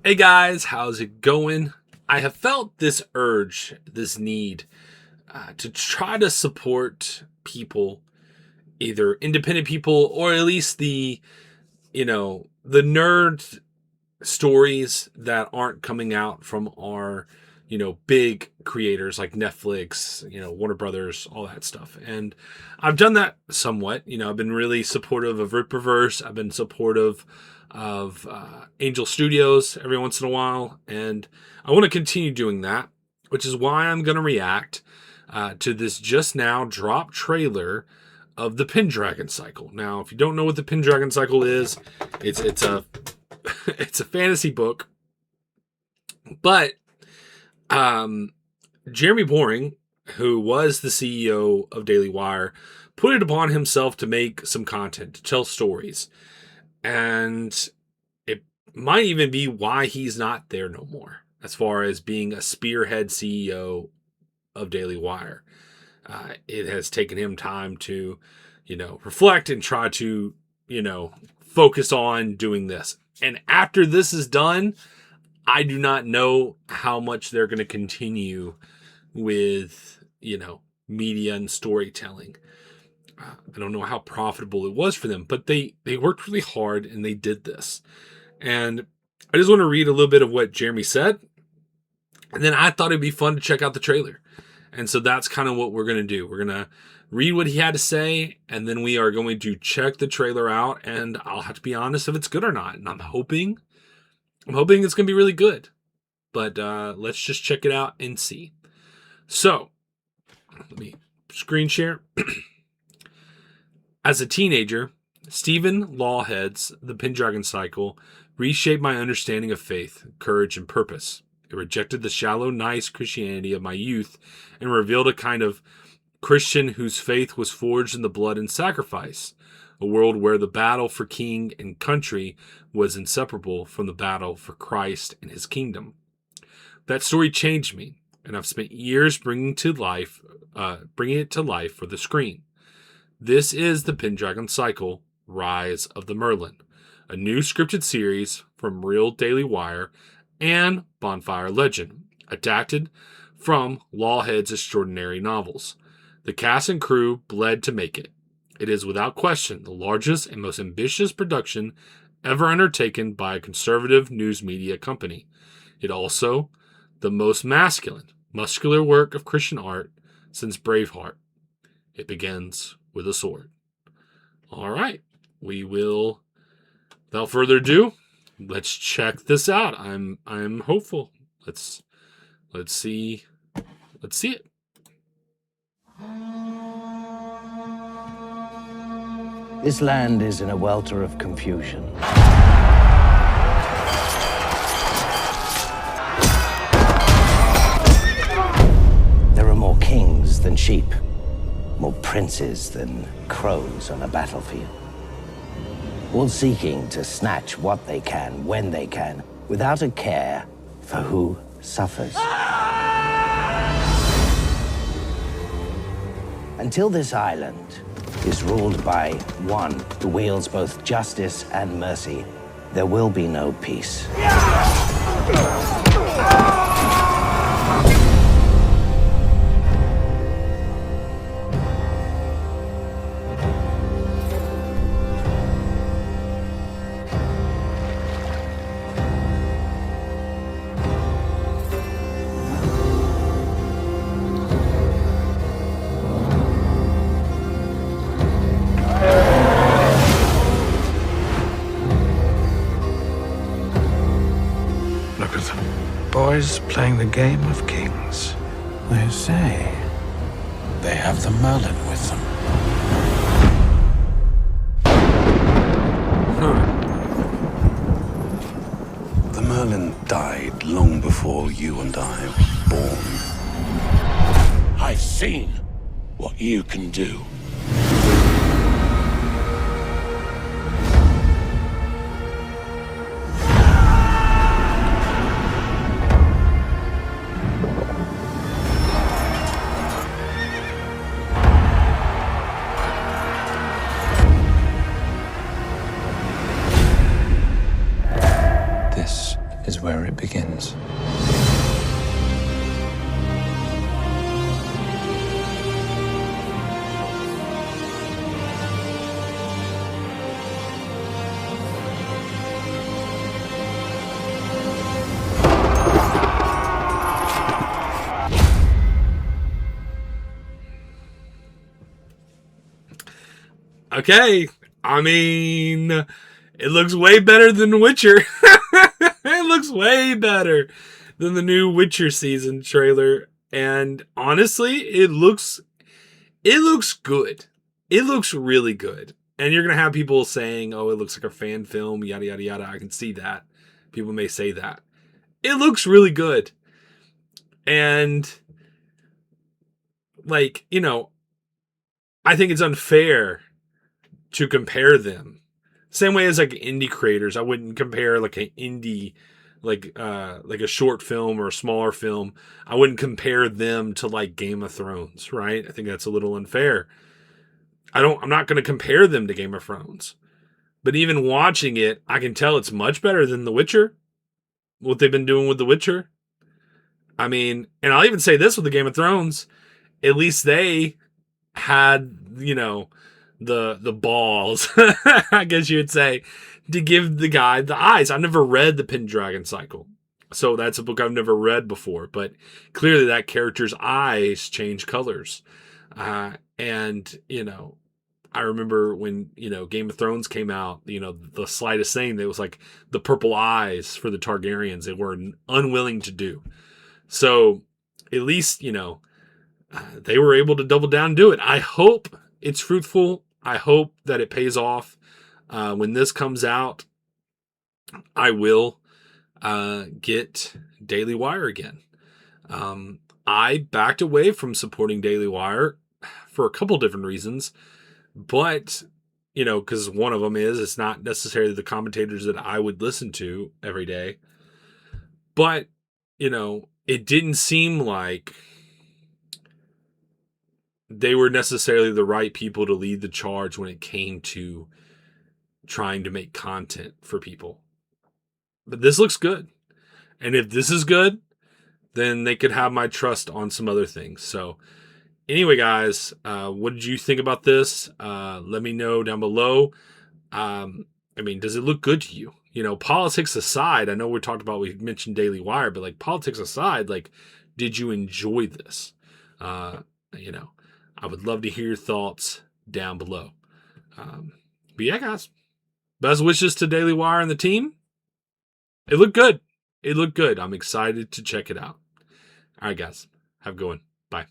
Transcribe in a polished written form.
Hey guys, how's it going? I have felt this urge, this need to try to support people, either independent people or at least the nerd stories that aren't coming out from our, big creators like Netflix, Warner Brothers, all that stuff. And I've done that somewhat. I've been really supportive of Ripperverse. I've been supportive of Angel Studios every once in a while. And I want to continue doing that, which is why I'm going to react to this just now drop trailer of the Pendragon cycle. Now, if you don't know what the Pendragon cycle is, it's a it's a fantasy book, but Jeremy Boring, who was the CEO of Daily Wire, put it upon himself to make some content, to tell stories, and it might even be why he's not there no more, as far as being a spearhead CEO of Daily Wire. It has taken him time to, reflect and try to, focus on doing this. And after this is done, I do not know how much they're going to continue with, media and storytelling. I don't know how profitable it was for them, but they worked really hard and they did this. And I just want to read a little bit of what Jeremy said. And then I thought it'd be fun to check out the trailer. And so that's kind of what we're going to do. We're going to read what he had to say, and then we are going to check the trailer out, and I'll have to be honest if it's good or not. And I'm hoping it's going to be really good. But let's just check it out and see. So, let me screen share. As a teenager, Stephen Lawhead's The Pendragon Cycle reshaped my understanding of faith, courage, and purpose. It rejected the shallow, nice Christianity of my youth and revealed a kind of Christian whose faith was forged in the blood and sacrifice, a world where the battle for king and country was inseparable from the battle for Christ and his kingdom. That story changed me, and I've spent years bringing it to life for the screen. This is the Pendragon Cycle, Rise of the Merlin, a new scripted series from Real Daily Wire and Bonfire Legend, adapted from Lawhead's extraordinary novels. The cast and crew bled to make it. It is without question the largest and most ambitious production ever undertaken by a conservative news media company. It also the most muscular work of Christian art since Braveheart. It begins with a sword. All right, we will, without further ado, let's check this out. I'm hopeful. Let's see it. This land is in a welter of confusion. There are more kings than sheep, more princes than crows on a battlefield. All seeking to snatch what they can, when they can, without a care for who suffers. Until this island is ruled by one who wields both justice and mercy, there will be no peace. Look at them. Boys playing the game of kings. They say they have the Merlin with them. The Merlin died long before you and I were born. I've seen what you can do. where it begins. Okay, I mean, it looks way better than Witcher. It looks way better than the new Witcher season trailer. And honestly, it looks good. It looks really good. And you're going to have people saying, oh, it looks like a fan film, yada, yada, yada. I can see that. People may say that. It looks really good. And, like, you know, I think it's unfair to compare them. Same way as like indie creators, I wouldn't compare like an indie, like a short film or a smaller film. I wouldn't compare them to like Game of Thrones, right? I think that's a little unfair. I'm not going to compare them to Game of Thrones. But even watching it, I can tell it's much better than The Witcher. What they've been doing with The Witcher. I mean, and I'll even say this with the Game of Thrones, at least they had, you know, the balls, I guess you would say, to give the guy the eyes. I've never read the Pendragon cycle, so that's a book I've never read before, but clearly that character's eyes change colors. And, you know, I remember when, you know, Game of Thrones came out, you know, the slightest thing, that was like the purple eyes for the Targaryens, they were unwilling to do. So at least, you know, they were able to double down and do it. I hope it's fruitful. I hope that it pays off. When this comes out, I will get Daily Wire again. I backed away from supporting Daily Wire for a couple different reasons. But, you know, because one of them is it's not necessarily the commentators that I would listen to every day. But, you know, it didn't seem like they were necessarily the right people to lead the charge when it came to trying to make content for people. But this looks good. And if this is good, then they could have my trust on some other things. So anyway, guys, what did you think about this? Let me know down below. I mean, does it look good to you? You know, politics aside, I know we mentioned Daily Wire, but like politics aside, like, did you enjoy this? You know, I would love to hear your thoughts down below. But yeah, guys, best wishes to Daily Wire and the team. It looked good. It looked good. I'm excited to check it out. All right, guys, have a good one. Bye.